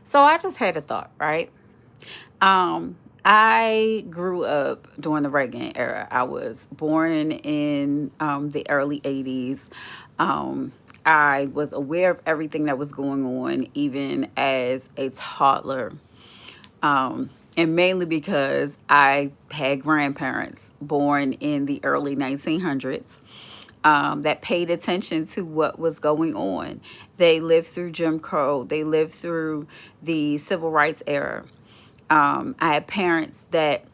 So I just had a thought, right? I grew up during the Reagan era. I was born in the early 80s. Um, I was aware of everything that was going on, even as a toddler. And mainly because I had grandparents born in the early 1900s that paid attention to what was going on. They lived through Jim Crow, they lived through the civil rights era. I had parents that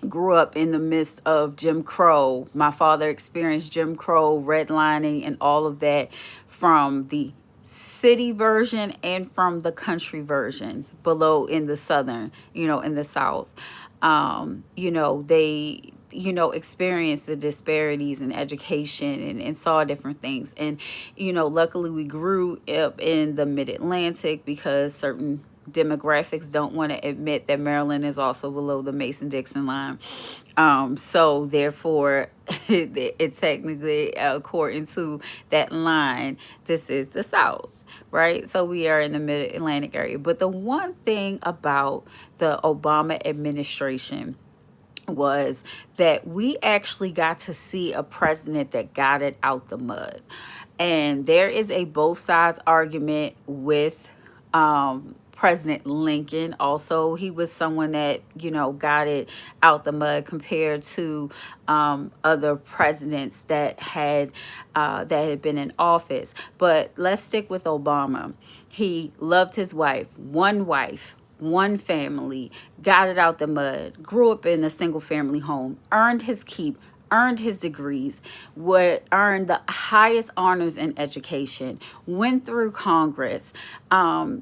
grew up in the midst of Jim Crow. My father experienced Jim Crow, redlining, and all of that from the city version and from the country version below in the southern, in the south. They experienced the disparities in education and saw different things. And luckily we grew up in the mid-Atlantic because certain demographics don't want to admit that Maryland is also below the Mason-Dixon line. So therefore, it technically, according to that line, this is the South, right? So we are in the Mid-Atlantic area. But the one thing about the Obama administration was that we actually got to see a president that got it out the mud. And there is a both sides argument with President Lincoln. Also, he was someone that, got it out the mud compared to other presidents that had been in office. But let's stick with Obama. He loved his wife, one family, got it out the mud, grew up in a single family home, earned his keep, earned his degrees, would earn the highest honors in education, went through Congress.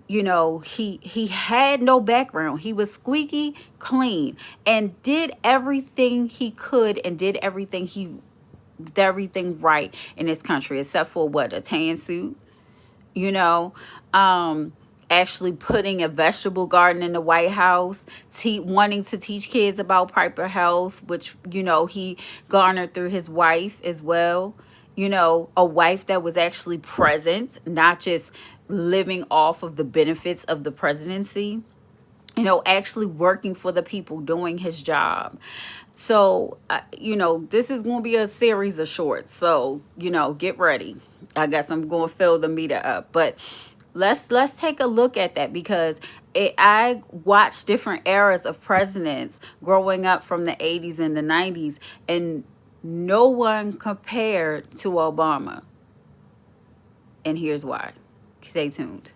He had no background. He was squeaky clean and did everything he could and did everything right in this country, except for what, a tan suit, you know. Actually putting a vegetable garden in the White House, wanting to teach kids about proper health, which, he garnered through his wife as well. A wife that was actually present, not just living off of the benefits of the presidency, actually working for the people, doing his job. So, this is going to be a series of shorts. So, get ready. I guess I'm going to fill the meter up. But let's take a look at that because I watched different eras of presidents growing up from the 80s and the 90s, and no one compared to Obama. And here's why. Stay tuned.